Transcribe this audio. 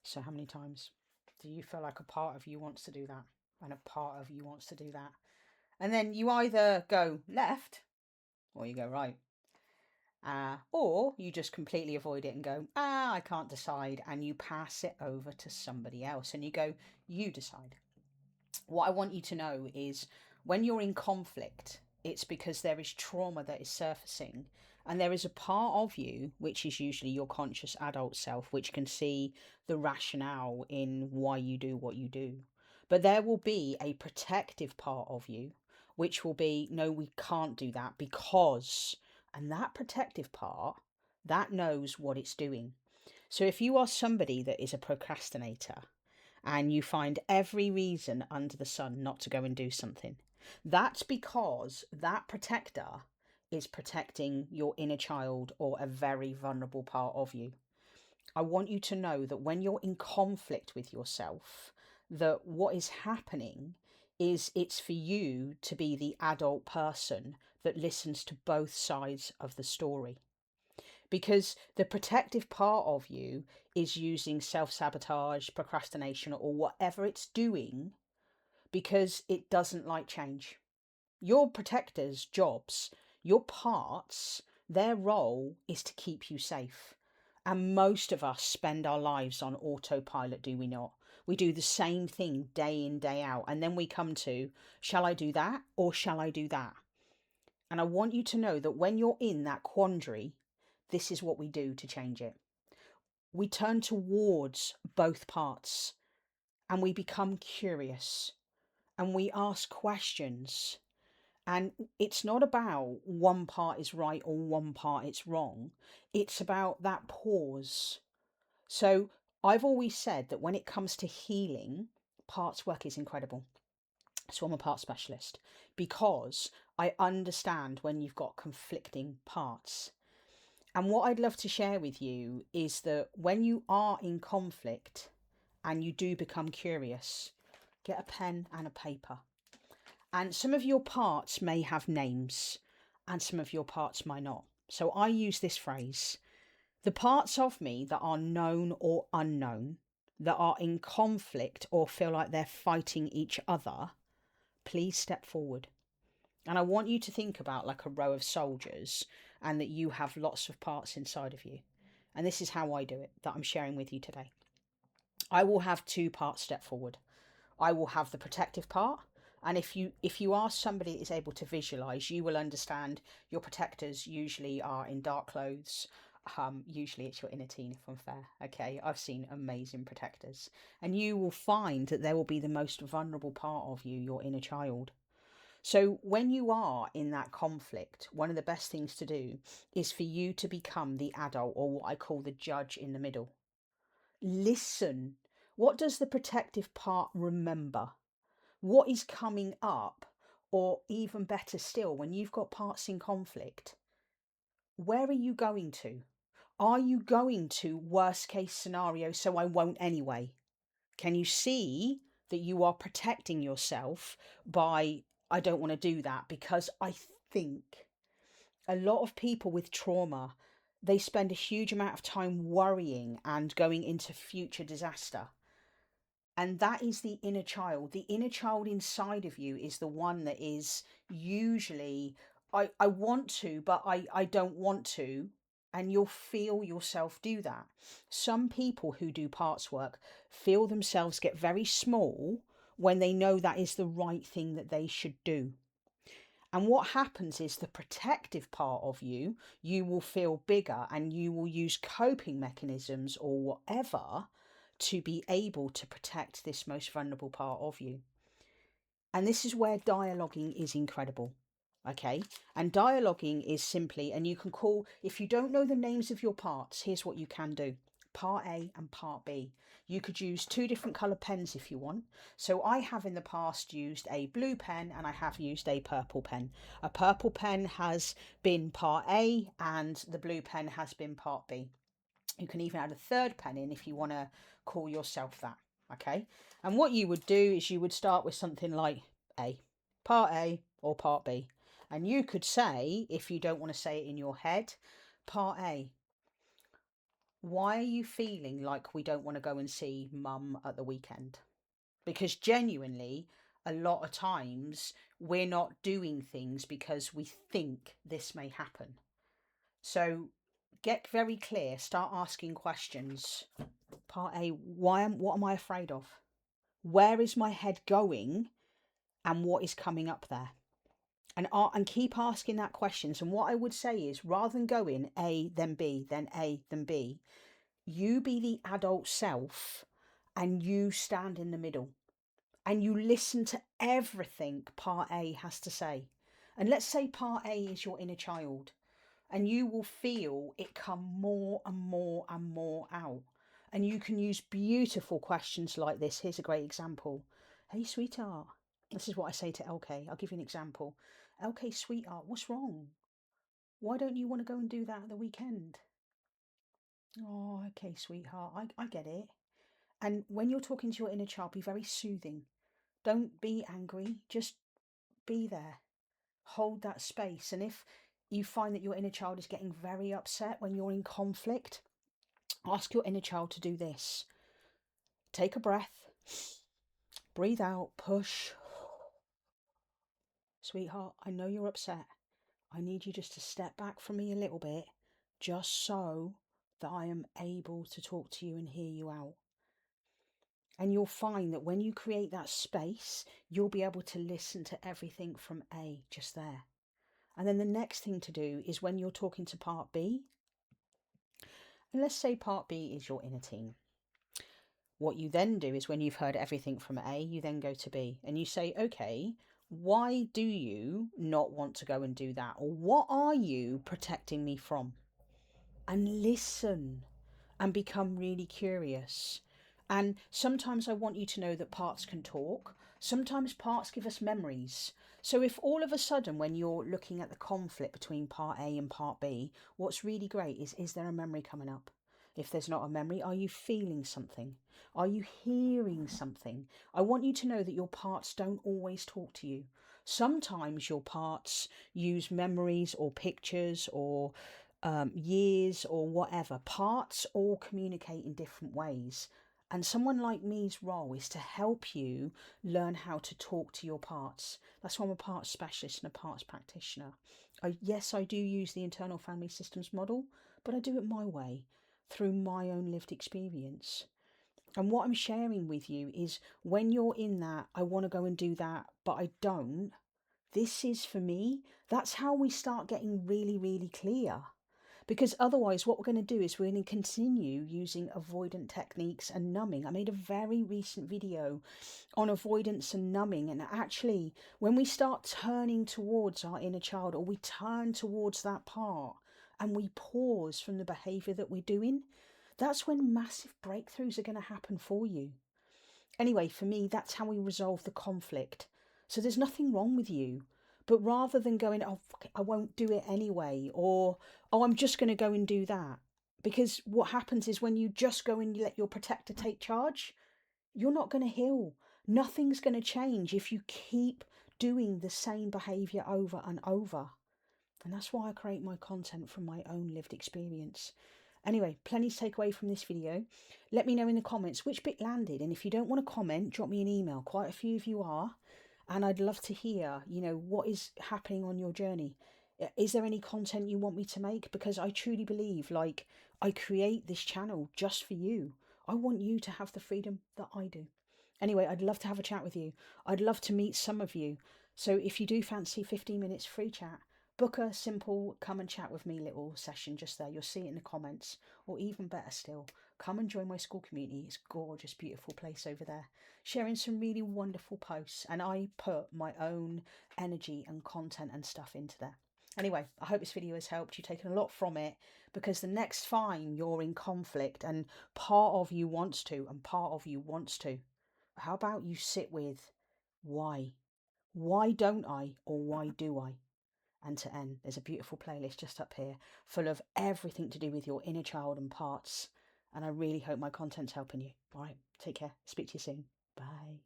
So how many times do you feel like a part of you wants to do that and a part of you wants to do that? And then you either go left or you go right. Or you just completely avoid it and go, I can't decide. And you pass it over to somebody else and you go, you decide. What I want you to know is when you're in conflict, it's because there is trauma that is surfacing. And there is a part of you, which is usually your conscious adult self, which can see the rationale in why you do what you do. But there will be a protective part of you, which will be, no, we can't do that because, and that protective part, that knows what it's doing. So if you are somebody that is a procrastinator, and you find every reason under the sun not to go and do something, that's because that protector is protecting your inner child or a very vulnerable part of you. I want you to know that when you're in conflict with yourself, that what is happening is it's for you to be the adult person that listens to both sides of the story, because the protective part of you is using self-sabotage, procrastination, or whatever it's doing because it doesn't like change. Your protectors' jobs, your parts, their role is to keep you safe. And most of us spend our lives on autopilot, do we not? We do the same thing day in, day out. And then we come to, shall I do that or shall I do that? And I want you to know that when you're in that quandary, this is what we do to change it. We turn towards both parts and we become curious and we ask questions. And it's not about one part is right or one part is wrong. It's about that pause. So I've always said that when it comes to healing, parts work is incredible. So I'm a part specialist because I understand when you've got conflicting parts. And what I'd love to share with you is that when you are in conflict and you do become curious, get a pen and a paper. And some of your parts may have names and some of your parts might not. So I use this phrase: the parts of me that are known or unknown, that are in conflict or feel like they're fighting each other, please step forward. And I want you to think about like a row of soldiers and that you have lots of parts inside of you. And this is how I do it, that I'm sharing with you today. I will have two parts step forward. I will have the protective part. And if you are somebody that is able to visualize, you will understand your protectors usually are in dark clothes. Usually it's your inner teen, if I'm fair. Okay, I've seen amazing protectors. And you will find that there will be the most vulnerable part of you, your inner child. So when you are in that conflict, one of the best things to do is for you to become the adult, or what I call the judge in the middle. Listen. What does the protective part remember? What is coming up? Or even better still, when you've got parts in conflict, where are you going to? Are you going to worst case scenario, so I won't anyway? Can you see that you are protecting yourself by, I don't want to do that? Because I think a lot of people with trauma, they spend a huge amount of time worrying and going into future disaster. And that is the inner child. The inner child inside of you is the one that is usually, I want to, but I don't want to. And you'll feel yourself do that. Some people who do parts work feel themselves get very small when they know that is the right thing that they should do. And what happens is the protective part of you, you will feel bigger and you will use coping mechanisms or whatever to be able to protect this most vulnerable part of you. And this is where dialoguing is incredible. Okay, and dialoguing is simply, and you can call, if you don't know the names of your parts, here's what you can do. Part A and part B. You could use two different colour pens if you want. So I have in the past used a blue pen and I have used a purple pen. A purple pen has been part A and the blue pen has been part B. You can even add a third pen in if you want to call yourself that. Okay, and what you would do is you would start with something like A, part A or part B. And you could say, if you don't want to say it in your head, part A. why are you feeling like we don't want to go and see mum at the weekend? Because genuinely, a lot of times we're not doing things because we think this may happen. So get very clear, start asking questions. Part A, what am I afraid of? Where is my head going and what is coming up there? And keep asking that questions. And what I would say is, rather than going A, then B, then A, then B, you be the adult self and you stand in the middle and you listen to everything part A has to say. And let's say part A is your inner child, and you will feel it come more and more and more out. And you can use beautiful questions like this. Here's a great example. Hey, sweetheart. This is what I say to LK. I'll give you an example. LK, sweetheart, what's wrong? Why don't you want to go and do that at the weekend? Oh, okay, sweetheart. I get it. And when you're talking to your inner child, be very soothing. Don't be angry. Just be there. Hold that space. And if you find that your inner child is getting very upset when you're in conflict, ask your inner child to do this. Take a breath. Breathe out. Push. Sweetheart, I know you're upset. I need you just to step back from me a little bit, just so that I am able to talk to you and hear you out. And you'll find that when you create that space, you'll be able to listen to everything from A just there. And then the next thing to do is when you're talking to part B, and let's say part B is your inner team. What you then do is when you've heard everything from A, you then go to B and you say, okay, why do you not want to go and do that? Or what are you protecting me from? And listen and become really curious. And sometimes I want you to know that parts can talk. Sometimes parts give us memories. So if all of a sudden when you're looking at the conflict between part A and part B, what's really great is there a memory coming up? If there's not a memory, are you feeling something? Are you hearing something? I want you to know that your parts don't always talk to you. Sometimes your parts use memories or pictures or years or whatever. Parts all communicate in different ways. And someone like me's role is to help you learn how to talk to your parts. That's why I'm a parts specialist and a parts practitioner. Yes, I do use the internal family systems model, but I do it my way through my own lived experience. And what I'm sharing with you is when you're in that, I want to go and do that, but I don't. This is for me. That's how we start getting really, really clear. Because otherwise, what we're going to do is we're going to continue using avoidant techniques and numbing. I made a very recent video on avoidance and numbing. And actually, when we start turning towards our inner child, or we turn towards that part and we pause from the behavior that we're doing, that's when massive breakthroughs are going to happen for you. Anyway, for me, that's how we resolve the conflict. So there's nothing wrong with you. But rather than going, oh, fuck it, I won't do it anyway, or, oh, I'm just going to go and do that. Because what happens is when you just go and you let your protector take charge, you're not going to heal. Nothing's going to change if you keep doing the same behaviour over and over. And that's why I create my content from my own lived experience. Anyway, plenty to take away from this video. Let me know in the comments which bit landed. And if you don't want to comment, drop me an email. Quite a few of you are. And I'd love to hear, what is happening on your journey. Is there any content you want me to make? Because I truly believe, I create this channel just for you. I want you to have the freedom that I do. Anyway, I'd love to have a chat with you. I'd love to meet some of you. So if you do fancy 15 minutes free chat, book a simple come and chat with me little session just there. You'll see it in the comments. Or even better still, come and join my school community. It's a gorgeous, beautiful place over there. Sharing some really wonderful posts. And I put my own energy and content and stuff into there. Anyway, I hope this video has helped. You've taken a lot from it, because the next time you're in conflict and part of you wants to and part of you wants to, how about you sit with why? Why don't I, or why do I? And to end, there's a beautiful playlist just up here full of everything to do with your inner child and parts. And I really hope my content's helping you. All right, take care. Speak to you soon. Bye.